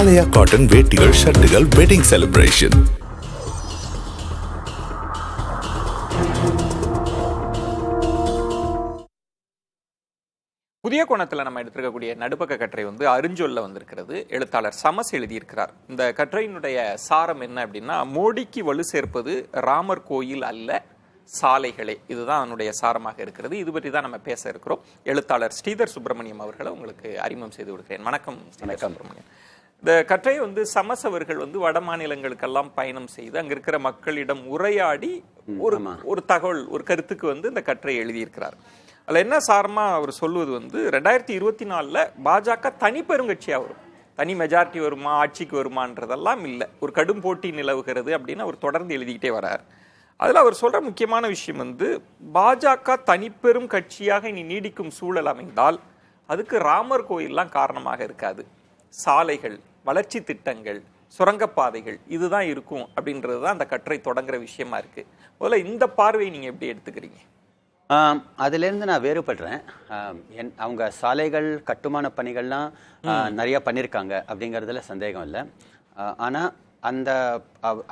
Himalaya cotton வேட்டிகள் ஷர்ட்டுகள் wedding celebration. புதிய கோணத்தில் நம்ம எடுத்திருக்கக்கூடிய நடுப்பக்க கட்டுரை அருஞ்சொல்ல வந்திருக்கிறது. எழுத்தாளர் சமஸ் எழுதியிருக்கிறார். இந்த கட்டுரையினுடைய சாரம் என்ன அப்படின்னா, மோடிக்கு வலு சேர்ப்பது ராமர் கோயில் அல்ல, சாலைகளே. இதுதான் அதனுடைய சாரமாக இருக்கிறது. இது பற்றி தான் நம்ம பேச இருக்கிறோம். எழுத்தாளர் ஸ்ரீதர் சுப்பிரமணியம் அவர்களை உங்களுக்கு அறிமுகம் செய்து கொடுக்கிறேன். வணக்கம் சுப்பிரமணியம். இந்த கட்டுரை சமஸ் அவர்கள் வட மாநிலங்களுக்கெல்லாம் பயணம் செய்து அங்க இருக்கிற மக்களிடம் உரையாடி ஒரு தகவல், ஒரு கருத்துக்கு இந்த கட்டுரை எழுதியிருக்கிறார். அதில் என்ன சாரமா அவர் சொல்லுவது 2024 பாஜக தனி பெருங்கட்சியா வரும், தனி மெஜாரிட்டி வருமா, ஆட்சிக்கு வருமானதெல்லாம் இல்லை, ஒரு கடும் போட்டி நிலவுகிறது அப்படின்னு அவர் தொடர்ந்து எழுதிக்கிட்டே வர்றார். அதில் அவர் சொல்ற முக்கியமான விஷயம் பாஜக தனிப்பெரும் கட்சியாக இனி நீடிக்கும் சூழல் அமைந்தால் அதுக்கு ராமர் கோயில்லாம் காரணமாக இருக்காது, சாலைகள், வளர்ச்சி திட்டங்கள், சுரங்கப்பாதைகள் இதுதான் இருக்கும் அப்படின்றது தான் அந்த கட்டுரை தொடங்குற விஷயமா இருக்கு. முதல்ல இந்த பார்வையை நீங்க எப்படி எடுத்துக்கிறீங்க? அதுலேருந்து நான் வேறுபடுறேன். அவங்க சாலைகள் கட்டுமான பணிகள்லாம் நிறைய பண்ணியிருக்காங்க அப்படிங்கிறதுல சந்தேகம் இல்லை. ஆனால்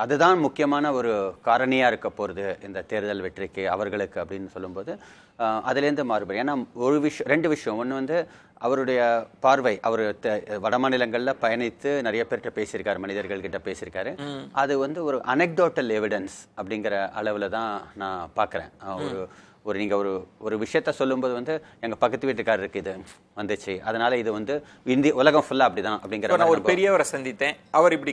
அதுதான் முக்கியமான ஒரு காரணியாக இருக்க போகிறது இந்த தேர்தல் வெற்றிக்கு அவர்களுக்கு அப்படின்னு சொல்லும்போது அதுலேருந்து மாறுபடும். ஏன்னா ரெண்டு விஷயம். ஒன்று அவருடைய பார்வை, அவர் வட மாநிலங்களில் பயணித்து நிறைய பேர்கிட்ட பேசியிருக்காரு, மனிதர்கள்கிட்ட பேசியிருக்காரு. அது ஒரு அனெக்டோட்டல் எவிடன்ஸ் அப்படிங்கிற அளவில் தான் நான் பார்க்குறேன். நீங்கள் ஒரு விஷயத்த சொல்லும்போது எங்கள் பக்கத்து வீட்டுக்காரருக்கு இது வந்துச்சு, அதனால இது உலகம் ஃபுல்லாக அப்படிதான் அப்படிங்கிற. நான் ஒரு பெரியவரை சந்தித்தேன், அவர் இப்படி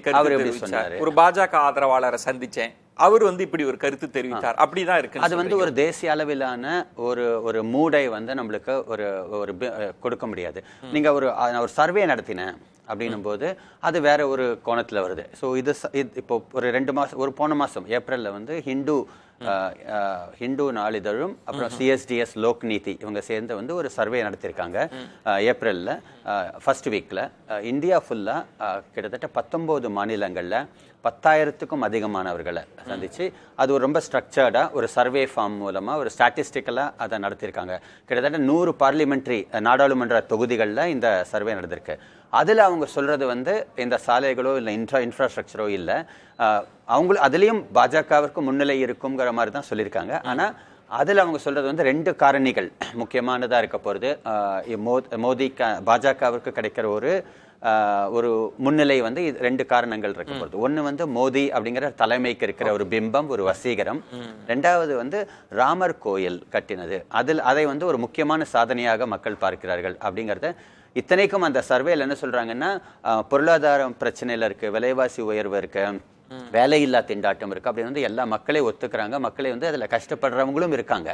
சொன்னார். ஒரு பாஜக ஆதரவாளரை சந்திச்சேன், அவர் இப்படி ஒரு கருத்து தெரிவித்தார், அப்படிதான் இருக்கு. அது ஒரு தேசிய அளவிலான ஒரு மூடை நம்மளுக்கு ஒரு கொடுக்க முடியாது. நீங்க ஒரு சர்வே நடத்தினேன் அப்படின்னும் போது அது வேற ஒரு கோணத்துல வருது. ஸோ இப்போ ஒரு 2 மாசம், போன மாசம் ஏப்ரல்ல ஹிந்து நாளிதழும் அப்புறம் சிஎஸ்டிஎஸ் லோக்நீதி இவங்க சேர்ந்து ஒரு சர்வே நடத்தியிருக்காங்க ஏப்ரல்ல ஃபர்ஸ்ட் வீக்ல. இந்தியா ஃபுல்லா கிட்டத்தட்ட 19 மாநிலங்கள்ல 10,000க்கும் அதிகமானவர்களை சந்திச்சு அது ரொம்ப ஸ்ட்ரக்சர்டா ஒரு சர்வே ஃபார்ம் மூலமா ஒரு ஸ்டாட்டிஸ்டிக்கலா அதை நடத்தியிருக்காங்க. கிட்டத்தட்ட 100 பார்லிமெண்ட்ரி நாடாளுமன்ற தொகுதிகளில் இந்த சர்வே நடந்திருக்கு. அதில் அவங்க சொல்றது இந்த சாலைகளோ இல்லை இன்ஃப்ராஸ்ட்ரக்சரோ இல்லை, அதுலேயும் பாஜகவிற்கு முன்னிலை இருக்குங்கிற மாதிரி தான் சொல்லியிருக்காங்க. ஆனால் அதில் அவங்க சொல்றது 2 காரணிகள் முக்கியமானதாக இருக்க போகிறது. பாஜகவிற்கு கிடைக்கிற ஒரு முன்னிலை 2 காரணங்கள் இருக்க போகிறது. ஒன்று மோடி அப்படிங்கிற தலைமைக்கு இருக்கிற ஒரு பிம்பம், ஒரு வசீகரம். ரெண்டாவது ராமர் கோயில் கட்டினது. அதை ஒரு முக்கியமான சாதனையாக மக்கள் பார்க்கிறார்கள் அப்படிங்கிறத. இத்தனைக்கும் அந்த சர்வேல என்ன சொல்றாங்கன்னா, பொருளாதார பிரச்சனையில இருக்கு, விலைவாசி உயர்வு இருக்கு, வேலையில்லா திண்டாட்டம் இருக்கு அப்படின்னு எல்லா மக்களையும் ஒத்துக்கிறாங்க. மக்களை அதுல கஷ்டப்படுறவங்களும் இருக்காங்க.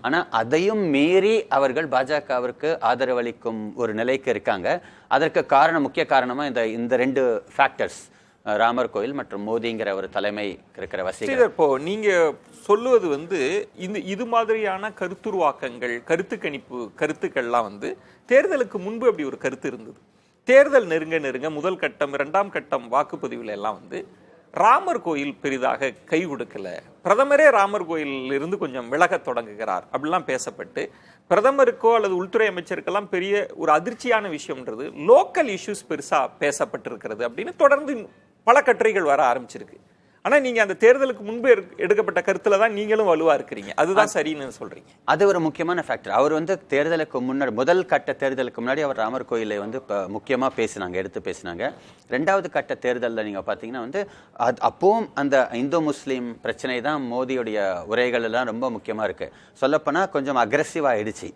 ஆனா அதையும் மீறி அவர்கள் பாஜகவிற்கு ஆதரவளிக்கும் ஒரு நிலைக்கு இருக்காங்க. அதற்கு முக்கிய காரணமா இந்த 2 ஃபேக்டர்ஸ், ராமர் கோயில் மற்றும் மோடிங்கிற ஒரு தலைமை இருக்கிற வசதி. இப்போ நீங்க சொல்லுவது இது மாதிரியான கருத்துருவாக்கங்கள், கருத்து கணிப்பு கருத்துக்கள்லாம் தேர்தலுக்கு முன்பு அப்படி ஒரு கருத்து இருந்தது. தேர்தல் நெருங்க முதல் கட்டம் 2ஆம் கட்டம் வாக்குப்பதிவுல எல்லாம் ராமர் கோயில் பெரிதாக கை கொடுக்கல, பிரதமரே ராமர் கோயிலில் இருந்து கொஞ்சம் விலக தொடங்குகிறார் அப்படிலாம் பேசப்பட்டு, பிரதமருக்கோ அல்லது உள்துறை அமைச்சருக்கெல்லாம் பெரிய ஒரு அதிர்ச்சியான விஷயம்ன்றது லோக்கல் இஷ்யூஸ் பெருசா பேசப்பட்டிருக்கிறது அப்படின்னு தொடர்ந்து பல கட்டுரைகள் வர ஆரம்பிச்சிருக்கு. ஆனா நீங்க அந்த தேர்தலுக்கு முன்பு எடுக்கப்பட்ட கருத்துல தான் நீங்களும் வலுவா இருக்கிறீங்க, அதுதான் சரின்னு சொல்றீங்க. அது ஒரு முக்கியமான ஃபேக்டர். அவர் தேர்தலுக்கு முன்னாடி, முதல் கட்ட தேர்தலுக்கு முன்னாடி அவர் ராமர் கோயிலை முக்கியமா எடுத்து பேசினாங்க. 2வது கட்ட தேர்தலில் நீங்க பாத்தீங்கன்னா அப்பவும் அந்த இந்து முஸ்லீம் பிரச்சனை தான் மோடியுடைய உரைகள் எல்லாம் ரொம்ப முக்கியமா இருக்கு. சொல்லப்போனா கொஞ்சம் அக்ரெசிவா ஆயிடுச்சு.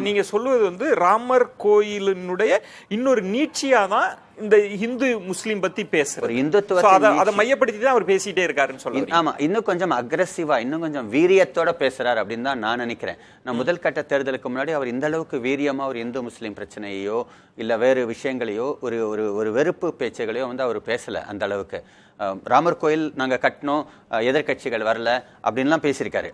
நீங்க சொல்லுவது ராமர் கோயிலினுடைய இன்னொரு நீட்சியா தான் இந்த இந்து முஸ்லீம் பத்தி பேசுற அதை மையப்படுத்தி தான் அவர் பேசிட்டே இருக்காருன்னு சொல்லுவாங்க. ஆமா, இன்னும் கொஞ்சம் அக்ரெசிவா, இன்னும் கொஞ்சம் வீரியத்தோட பேசுறாரு அப்படின்னு தான் நான் நினைக்கிறேன். நான் முதல் கட்ட தேர்தலுக்கு முன்னாடி அவர் இந்த அளவுக்கு வீரியமா ஒரு இந்து முஸ்லீம் பிரச்சனையோ இல்ல வேறு விஷயங்களையோ ஒரு வெறுப்பு பேச்சுகளையோ அவர் பேசல அந்த அளவுக்கு. ராமர் கோயில் நாங்க கட்டணும், எதிர்கட்சிகள் வரல அப்படின்லாம் பேசியிருக்காரு.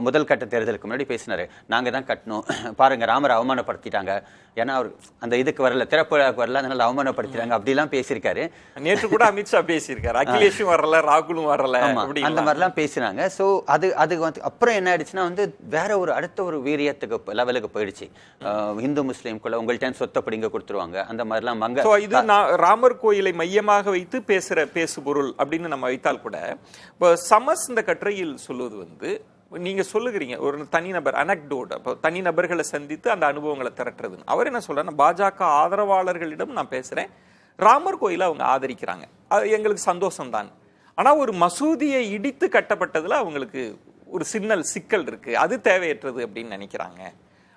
முதல் கட்ட தேர்தலுக்கு முன்னாடி பேசினாரு, நாங்க தான் கட்டணும், பாருங்க ராமரை அவமானப்படுத்திட்டாங்க, ஏன்னா அவர் அந்த இதுக்கு வரல, திறப்பு விழாவுக்கு வரல, அதனால அவமானப்படுத்திட்டாங்க அப்படிலாம் பேசியிருக்காரு. நேற்று கூட அமித்ஷா பேசியிருக்காரு, அகிலேஷும் வரல ராகுலும் வரல அந்த மாதிரிலாம் பேசினாங்க. ஸோ அது வந்து அப்புறம் என்ன ஆயிடுச்சுன்னா வந்து வேற ஒரு அடுத்த ஒரு வீரியத்துக்கு லெவலுக்கு போயிடுச்சு. இந்து முஸ்லீம்குள்ள உங்கள்கிட்ட சொத்தை பிடிங்க கொடுத்துருவாங்க அந்த மாதிரிலாம் மங்க. இது ராமர் கோயிலை மையமாக வைத்து பேசு பொருள் அப்படின்னு நம்ம வைத்தால் கூட, இப்போ சமஸ் இந்த கட்டுரையில் சொல்லுவது வந்து நீங்க சொல்லுகிறீங்க ஒரு தனிநபர் அனக்டோட், அப்போ தனிநபர்களை சந்தித்து அந்த அனுபவங்களை திரட்டுறது. அவர் என்ன சொல்றாரு, பாஜக ஆதரவாளர்களிடம் நான் பேசுறேன், ராமர் கோயிலை அவங்க ஆதரிக்கிறாங்க, அது எங்களுக்கு சந்தோஷம்தான். ஆனா ஒரு மசூதியை இடித்து கட்டப்பட்டதுல அவங்களுக்கு ஒரு சிக்கல் இருக்கு, அது தேவையற்றது அப்படின்னு நினைக்கிறாங்க.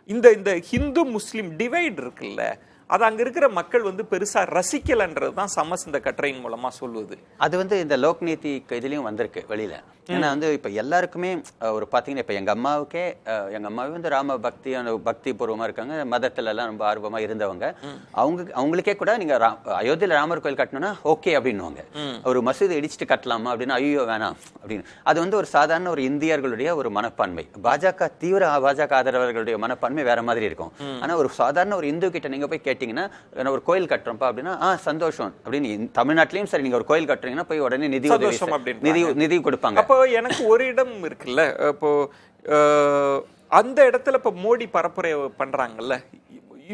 இந்த ஹிந்து முஸ்லிம் டிவைட் இருக்குல்ல, அது அங்க இருக்கிற மக்கள் வந்து பெருசா ரசிக்கலன்றது தான் சமஸ் இந்த கட்டுரையின் மூலமா சொல்லுவது. அது வந்து இந்த லோக்நீதி இதுலயும் வந்திருக்கு வெளியில. ஏன்னா வந்து இப்ப எல்லாருக்குமே ஒரு பாத்தீங்கன்னா இப்ப எங்க அம்மாவே வந்து ராம பக்தி பூர்வமா இருக்காங்க, மதத்துல எல்லாம் ரொம்ப ஆர்வமா இருந்தவங்க. அவங்களுக்கே கூட நீங்க அயோத்தியில ராமர் கோயில் கட்டணும்னா ஓகே அப்படின்னுவாங்க. ஒரு மசூதி இடிச்சுட்டு கட்டலாமா அப்படின்னா ஐயோ வேணாம் அப்படின்னு. அது வந்து ஒரு சாதாரண ஒரு இந்தியர்களுடைய ஒரு மனப்பான்மை. தீவிர பாஜக ஆதரவர்களுடைய மனப்பான்மை வேற மாதிரி இருக்கும். ஆனா ஒரு சாதாரண ஒரு இந்து கிட்ட நீங்க போய் கேட்டீங்கன்னா ஒரு கோயில் கட்டுறோம்ப்பா அப்படின்னா சந்தோஷம் அப்படின்னு. தமிழ்நாட்டிலயும் சரி, நீங்க ஒரு கோயில் கட்டுறீங்கன்னா போய் உடனே நிதி கொடுப்பாங்க. எனக்கு ஒரு இடம் இருக்குல்ல, இப்போ அந்த இடத்துல இப்ப மோடி பரப்புரை பண்றாங்கல்ல,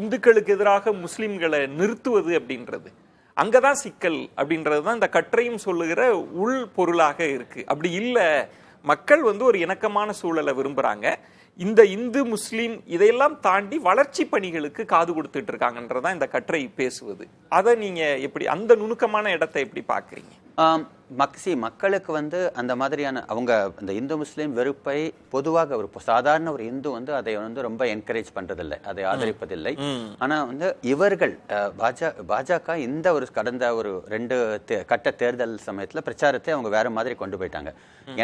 இந்துக்களுக்கு எதிராக முஸ்லிம்களை நிறுத்துவது அப்படின்றது, அங்கதான் சிக்கல் அப்படின்றதுதான் இந்த கட்டுரையும் சொல்லுகிற உள் பொருளாக இருக்கு. அப்படி இல்ல, மக்கள் வந்து ஒரு இணக்கமான சூழலை விரும்புறாங்க, இந்த இந்து முஸ்லீம் இதையெல்லாம் தாண்டி வளர்ச்சி பணிகளுக்கு காது கொடுத்துட்டு இருக்காங்கன்றதான் இந்த கட்டுரை பேசுவது. அதை நீங்க எப்படி, அந்த நுணுக்கமான இடத்தை எப்படி பாக்குறீங்க? மக்களுக்கு வந்து அந்த மாதிரியான அவங்க இந்த இந்து முஸ்லீம் வெறுப்பை பொதுவாக ஒரு சாதாரண ஒரு இந்து வந்து அதை வந்து ரொம்ப என்கரேஜ் பண்றதில்லை, அதை ஆதரிப்பதில்லை. ஆனா வந்து இவர்கள் பாஜக இந்த ஒரு கடந்த ஒரு 2 கட்ட தேர்தல் சமயத்துல பிரச்சாரத்தை அவங்க வேற மாதிரி கொண்டு போயிட்டாங்க.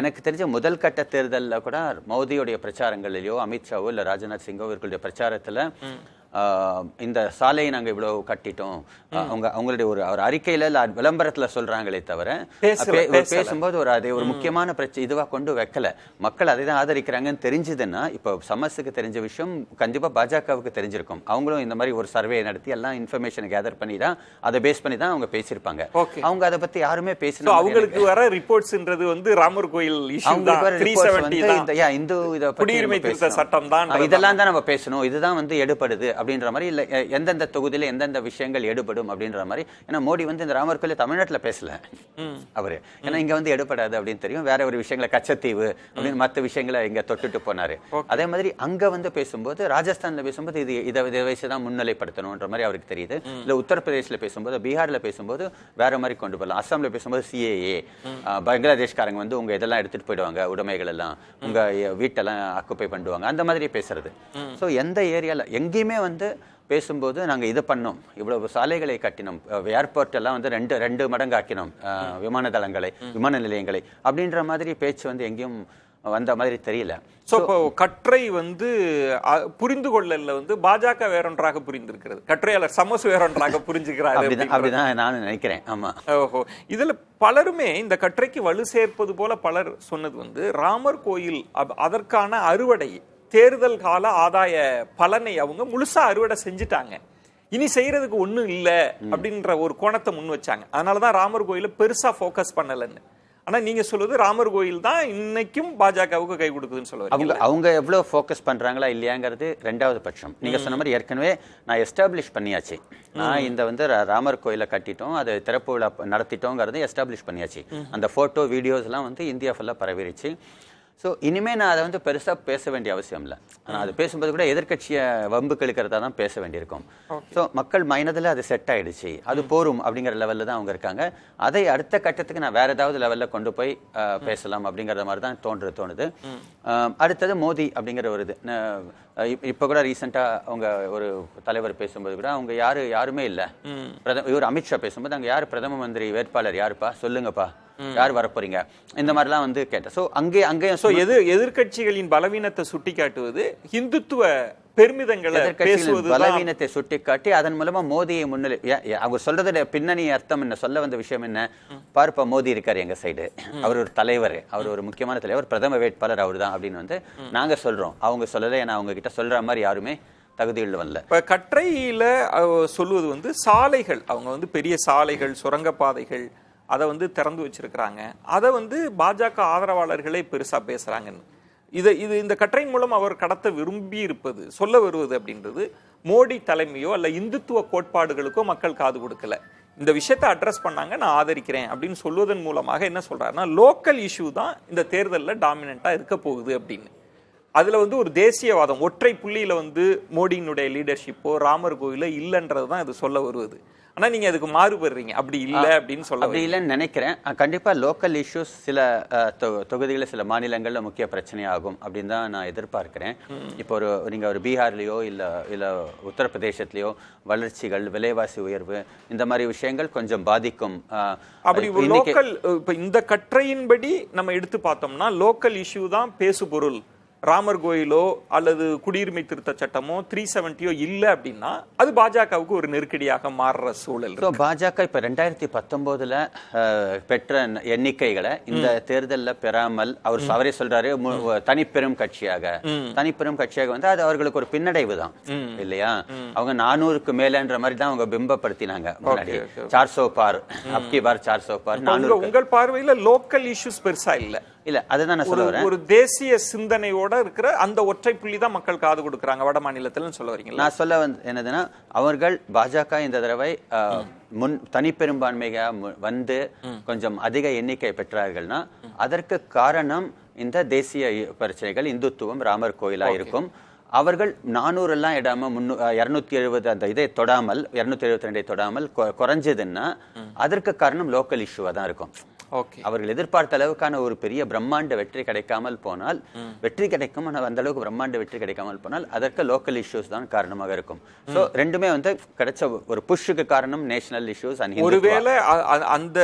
எனக்கு தெரிஞ்ச முதல் கட்ட தேர்தல்ல கூட மோடியுடைய பிரச்சாரங்களிலோ அமித்ஷாவோ இல்ல ராஜ்நாத் சிங்கோ இவர்களுடைய பிரச்சாரத்துல இந்த சாலையை நாங்க இவ்வளவு கட்டிட்டோம் அவங்களுடைய ஒரு அறிக்கையில விளம்பரத்துல சொல்றாங்களே தவிர பேசும்போது ஒரு முக்கியமான பிரச்சனை இதுவா கொண்டு வைக்கல. மக்கள் அதை தான் ஆதரிக்கிறாங்கன்னு தெரிஞ்சதுன்னா, இப்ப சமஸுக்கு தெரிஞ்ச விஷயம் கண்டிப்பா பாஜகவுக்கு தெரிஞ்சிருக்கும். அவங்களும் இந்த மாதிரி ஒரு சர்வே நடத்தி எல்லாம் இன்ஃபர்மேஷன் கேதர் பண்ணி தான் அதை பேஸ் பண்ணி தான் அவங்க பேசியிருப்பாங்க. அவங்க அதை பத்தி யாருமே பேசணும். அவங்களுக்கு வர ரிப்போர்ட்ஸ்ன்றது வந்து ராமர் கோயில் இந்து சட்டம் தான், இதெல்லாம் தான் நம்ம பேசணும், இதுதான் வந்து எடுப்படுது அப்படின்ற மாதிரி, இல்ல எந்தெந்த தொகுதியில எந்தெந்த விஷயங்கள் எடுபடும் அப்படின்ற மாதிரி. ஏன்னா மோடி வந்து இந்த ராமர் கோயில தமிழ்நாட்டுல பேசல அவரு, ஏன்னா இங்க வந்து எடுபடாது அப்படின்னு தெரியும். வேற ஒரு விஷயங்களை கச்சத்தீவு அப்படின்னு மற்ற விஷயங்களை இங்க தொட்டுட்டு போனாரு. அதே மாதிரி அங்க வந்து பேசும்போது, ராஜஸ்தான்ல பேசும்போது இதை வயசுதான் முன்னிலைப்படுத்தணும்ன்ற மாதிரி அவருக்கு தெரியுது. இல்ல உத்தரப்பிரதேஷ்ல பேசும்போது, பீகார்ல பேசும்போது வேற மாதிரி கொண்டு போகலாம். அஸ்ஸாம்ல பேசும்போது சிஏஏ, பங்களாதேஷ்காரங்க வந்து உங்க இதெல்லாம் எடுத்துட்டு போயிடுவாங்க, உடைமைகள் எல்லாம் உங்க வீட்டெல்லாம் ஆக்குப்பை பண்ணுவாங்க, அந்த மாதிரி பேசுறது. சோ எந்த ஏரியால எங்கேயுமே வந்து பேசும்போது நாங்க இதை பண்ணோம், இவ்வளவு சாலைகளை கட்டினோம், ஏர்போர்ட் எல்லாம் வந்து 2 மடங்கு ஆக்கினோம், விமான நிலையங்களை அப்படின்ற மாதிரி பேச்சு வந்து எங்கேயும் வந்த மாதிரி தெரியல. சோ இப்போ கட்டுரை வந்து புரிந்து கொள்ளல வந்து பாஜக வேறொன்றாக புரிந்திருக்கிறது, கட்டுரையாளர் சமஸ் வேறொன்றாக புரிஞ்சுக்கிறாரு அப்படிதான் நான் நினைக்கிறேன். ஆமா. ஓஹோ. இதுல பலருமே இந்த கட்டுரைக்கு வலு சேர்ப்பது போல பலர் சொன்னது வந்து ராமர் கோயில் அதற்கான அறுவடை தேர்தல் கால ஆதாய பலனை அவங்க முழுசா அறுவடை செஞ்சுட்டாங்க, இனி செய்யறதுக்கு ஒண்ணும் இல்ல அப்படின்ற ஒரு கோணத்தை முன் வச்சாங்க. அதனாலதான் ராமர் கோயில பெருசா போக்கஸ் பண்ணலன்னு. ஆனா நீங்க சொல்லுவது ராமர் கோயில் தான் இன்னைக்கும் பாஜகவுக்கு கை கொடுக்குதுன்னு சொல்லுவாங்க. அவங்க எவ்வளவு போக்கஸ் பண்றாங்களா இல்லையாங்கிறது 2வது பட்சம். நீங்க சொன்ன மாதிரி ஏற்கனவே நான் எஸ்டாப்ளிஷ் பண்ணியாச்சு, நான் இந்த வந்து ராமர் கோயிலை கட்டிட்டோம், அது திறப்பு விழா நடத்திட்டோங்கிறது எஸ்டாப்ளிஷ் பண்ணியாச்சு. அந்த போட்டோ வீடியோஸ் எல்லாம் வந்து இந்தியா ஃபுல்லா பரவிருச்சு. ஸோ இனிமேல் நான் அதை வந்து பெருசாக பேச வேண்டிய அவசியம் இல்லை. ஆனால் அது பேசும்போது கூட எதிர்கட்சியை வம்புக்கு இழுக்கிறதா தான் பேச வேண்டியிருக்கும். ஸோ மக்கள் மைனதில் அது செட் ஆயிடுச்சு, அது போரும் அப்படிங்கிற லெவலில் தான் அவங்க இருக்காங்க. அதை அடுத்த கட்டத்துக்கு நான் வேற ஏதாவது லெவலில் கொண்டு போய் பேசலாம் அப்படிங்கிற மாதிரி தான் தோணுது. அடுத்தது மோடி அப்படிங்கிற ஒரு இது. இப்போ கூட ரீசெண்டாக அவங்க ஒரு தலைவர் பேசும்போது கூட அவங்க யாருமே இல்லை. இவர் அமித்ஷா பேசும்போது அங்கே யார் பிரதம மந்திரி வேட்பாளர் யாருப்பா சொல்லுங்கப்பா யார் வரப்போறீங்க, இந்த மாதிரிலாம் வந்து கேட்டேன். ஸோ அங்கேயும் எதிர்க்கட்சிகளின் பலவீனத்தை சுட்டி காட்டுவது, இந்துத்துவ பெருமிதங்களை பேசுவது, பலவீனத்தை சுட்டிக்காட்டி அதன் மூலமா மோடியை முன்னிலை. அவங்க சொல்றதுடைய பின்னணி அர்த்தம் என்ன, சொல்ல வந்த விஷயம் என்ன, பார்ப்ப மோடி இருக்காரு எங்க சைடு, அவர் ஒரு தலைவர், அவர் ஒரு முக்கியமான தலைவர், பிரதம வேட்பாளர் அவர் தான் அப்படின்னு வந்து நாங்க சொல்றோம். அவங்க சொல்லலை, ஏன்னா அவங்க கிட்ட சொல்ற மாதிரி யாருமே தகுதிகள் வரல. இப்ப கற்றையில சொல்லுவது வந்து சாலைகள், அவங்க வந்து பெரிய சாலைகள், சுரங்கப்பாதைகள் அதை வந்து திறந்து வச்சிருக்கிறாங்க. அதை வந்து பாஜக ஆதரவாளர்களே பெருசா பேசுறாங்கன்னு. இது இந்த கட்டுரையின் மூலம் அவர் கடத்த விரும்பி இருப்பது, சொல்ல வருவது அப்படின்றது மோடி தலைமையோ அல்ல இந்துத்துவ கோட்பாடுகளுக்கோ மக்கள் காது கொடுக்கல. இந்த விஷயத்தை அட்ரஸ் பண்ணாங்க, நான் ஆதரிக்கிறேன் அப்படின்னு சொல்வதன் மூலமாக என்ன சொல்றாருன்னா, லோக்கல் இஷ்யூ தான் இந்த தேர்தலில் டாமினண்டா இருக்க போகுது அப்படின்னு. அதுல வந்து ஒரு தேசியவாதம், ஒற்றை புள்ளியில வந்து மோடியினுடைய லீடர்ஷிப்போ ராமர் கோயிலோ இல்லைன்றது தான் இது சொல்ல வருவது. ஆனா நீங்க அதுக்கு மாறுபடுறீங்க, அப்படி இல்லை அப்படின்னு சொல்ல. அப்படி இல்லைன்னு நினைக்கிறேன். கண்டிப்பா லோக்கல் இஷ்யூஸ் சில தொகுதிகளில் சில மாநிலங்கள்ல முக்கிய பிரச்சனையாகும் அப்படின்னு தான் நான் எதிர்பார்க்கிறேன். இப்போ நீங்க ஒரு பீகார்லயோ இல்ல உத்தரப்பிரதேசத்திலயோ வளர்ச்சிகள், விலைவாசி உயர்வு, இந்த மாதிரி விஷயங்கள் கொஞ்சம் பாதிக்கும். அப்படி லோக்கல், இப்ப இந்த கட்டுரையின்படி நம்ம எடுத்து பார்த்தோம்னா லோக்கல் இஷ்யூ தான் பேசு பொருள். ராமர் கோயிலோ அல்லது குடியுரிமை திருத்த சட்டமோ 370 இல்லை அப்படின்னா அது பாஜகவுக்கு ஒரு நெருக்கடியாக மாறுற சூழல். பாஜக இப்ப 2019 பெற்ற எண்ணிக்கைகளை இந்த தேர்தலில் பெறாமல் அவரே சொல்றாரு தனிப்பெரும் கட்சியாக வந்து அது அவர்களுக்கு ஒரு பின்னடைவு தான் இல்லையா. அவங்க 400க்கு மேலன்ற மாதிரி தான் அவங்க பிம்பப்படுத்தினாங்க முன்னாடி. 400 பார், அப்கி பார் 400 பார். உங்கள் பார்வையில லோக்கல் இஷ்யூஸ் பெருசா இல்ல, அதுதான் நான் சொல்ல வரேன். ஒரு தேசிய சிந்தனையோட இருக்கிற அந்த ஒற்றை புள்ளி தான் மக்கள் காது கொடுக்கறாங்க வட மாநிலத்துல சொல்ல வரீங்க. நான் சொல்ல என்னதுன்னா, அவர்கள் பாஜக இந்த தடவை தனிப்பெரும்பான்மையா வந்து கொஞ்சம் அதிக எண்ணிக்கை பெற்றார்கள்னா அதற்கு காரணம் இந்த தேசிய பிரச்சனைகள், இந்துத்துவம், ராமர் கோயிலா இருக்கும். அவர்கள் 400 எல்லாம் இடாம 270 அந்த இதை தொடாமல் 272 தொடாமல் குறைஞ்சதுன்னா அதற்கு காரணம் லோக்கல் இஷ்யூவா தான் இருக்கும். அவர்கள் எதிர்பார்த்த அளவுக்கான ஒரு பெரிய பிரம்மாண்ட வெற்றி கிடைக்காமல் போனால், வெற்றி கிடைக்கும் ஆனால் அந்த அளவுக்கு பிரம்மாண்ட வெற்றி கிடைக்காமல் போனால் அதற்கு லோக்கல் இஷ்யூஸ் தான் காரணமாக இருக்கும். ஸோ ரெண்டுமே வந்து கிடைச்ச ஒரு புஷ்ஷுக்கு காரணம் நேஷனல் இஷ்யூஸ். ஒருவேளை அந்த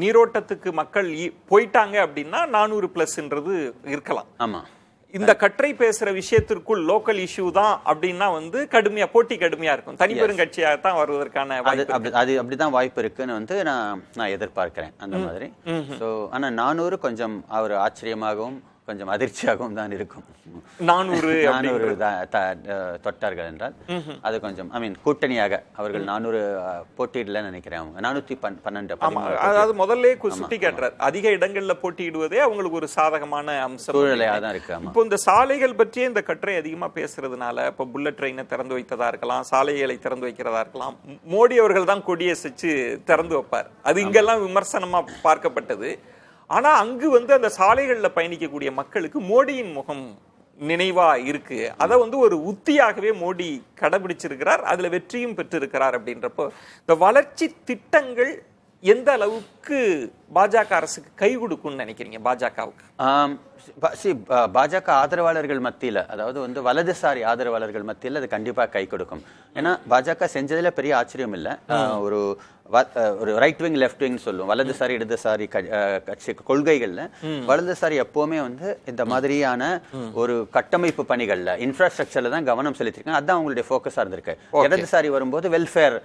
நீரோட்டத்துக்கு மக்கள் போயிட்டாங்க அப்படின்னா 400+ இருக்கலாம். ஆமா, இந்த கற்றை பேசுற விஷயத்திற்குள் லோக்கல் இஷ்யூ தான் அப்படின்னா வந்து போட்டி கடுமையா இருக்கும். தனிப்பெரும் கட்சியாக தான் வருவதற்கான அப்படிதான் வாய்ப்பு இருக்குன்னு வந்து நான் எதிர்பார்க்கிறேன் அந்த மாதிரி. ஸோ ஆனா 400 கொஞ்சம் அவர் ஆச்சரியமாகவும் கொஞ்சம் அதிர்ச்சியாகவும் தான் இருக்கும். 400 தொட்டார்கள் என்றால் அது கொஞ்சம் கூட்டணியாக அவர்கள் 400 போட்டியிடல நினைக்கிறேன். அவங்க 412. அதாவது முதல்ல சுட்டி காட்டுறார், அதிக இடங்கள்ல போட்டியிடுவதே அவங்களுக்கு ஒரு சாதகமான அம்சம் சூழ்நிலையா தான் இருக்கு. இப்போ இந்த சாலைகள் பற்றியே இந்த கட்டுரை அதிகமா பேசுறதுனால, இப்போ புல்லட் ட்ரெயினை திறந்து வைத்ததா இருக்கலாம், சாலைகளை திறந்து வைக்கிறதா இருக்கலாம், மோடி அவர்கள் தான் கொடியசைச்சு திறந்து வைப்பார். அது இங்கெல்லாம் விமர்சனமா பார்க்கப்பட்டது. ஆனா அங்கு வந்து அந்த சாலைகள்ல பயணிக்கக்கூடிய மக்களுக்கு மோடியின் முகம் நினைவா இருக்கு. அதை வந்து ஒரு உத்தியாகவே மோடி கடைபிடிச்சிருக்கிறார், அதுல வெற்றியும் பெற்றிருக்கிறார். அப்படின்றப்போ இந்த வளர்ச்சி திட்டங்கள் எந்த அளவுக்கு பாஜக அரசுக்கு கை கொடுக்கும்னு நினைக்கிறீங்க? பாஜகவுக்கு பாஜக ஆதரவாளர்கள் மத்தியில, அதாவது வந்து வலதுசாரி ஆதரவாளர்கள் மத்தியில் அது கண்டிப்பா கை கொடுக்கும். ஏன்னா பாஜக செஞ்சதுல பெரிய ஆச்சரியம் இல்லை. ஒரு ரைட் விங் லெஃப்ட் விங் சொல்லுவோம், வலதுசாரி இடதுசாரி கட்சி கொள்கைகள்ல வலதுசாரி எப்பவுமே வந்து இந்த மாதிரியான ஒரு கட்டமைப்பு பணிகள்ல, இன்ஃப்ராஸ்ட்ரக்சர்ல தான் கவனம் செலுத்திருக்காங்க. அதுதான் அவங்களுடைய ஃபோக்கஸா இருந்திருக்கு. இடதுசாரி வரும்போது வெல்ஃபேர்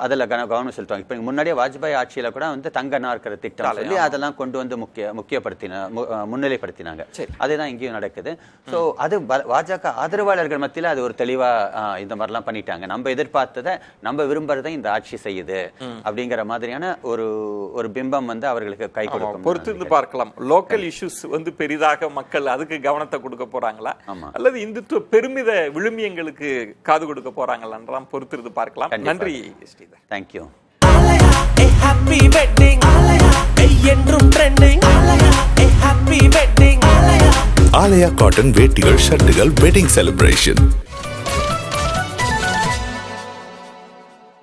அதுல கவனம் செலுத்துவாங்க. இப்ப முன்னாடியே வாஜ்பாய் ஆட்சியில கூட வந்து தங்க நாற்கர திட்டம் சொல்லி அதெல்லாம் கொண்டு வந்து முன்னிலைப்படுத்தினாங்க. அதுதான் இங்கேயும் நடக்குது. ஸோ அது பாஜக ஆதரவாளர்கள் மத்தியில் அது ஒரு தெளிவா இந்த மாதிரிலாம் பண்ணிட்டாங்க. நம்ம எதிர்பார்த்ததை, நம்ம விரும்புறதை இந்த ஆட்சி செய்யுது அப்படிங்கிற மாதிரியான ஒரு பிம்பம் வந்து அவர்களுக்கு கை கொடுக்கும். பொறுத்து பார்க்கலாம். லோக்கல் இஷ்யூஸ் வந்து பெரிதாக மக்கள் அதுக்கு கவனத்தை கொடுக்க போறாங்களா, அல்லது இந்துத்துவ பெருமித விழுமியங்களுக்கு காது கொடுக்க போறாங்களான்றலாம் பொறுத்து பார்க்கலாம். நன்றி ஸ்ரீதர். தேங்க்யூ. Happy wedding, என்றும் trending. Happy wedding. ஆலயா காட்டன் வேட்டிகள், ஷர்ட்டுகள், வெட்டிங் செலிப்ரேஷன்.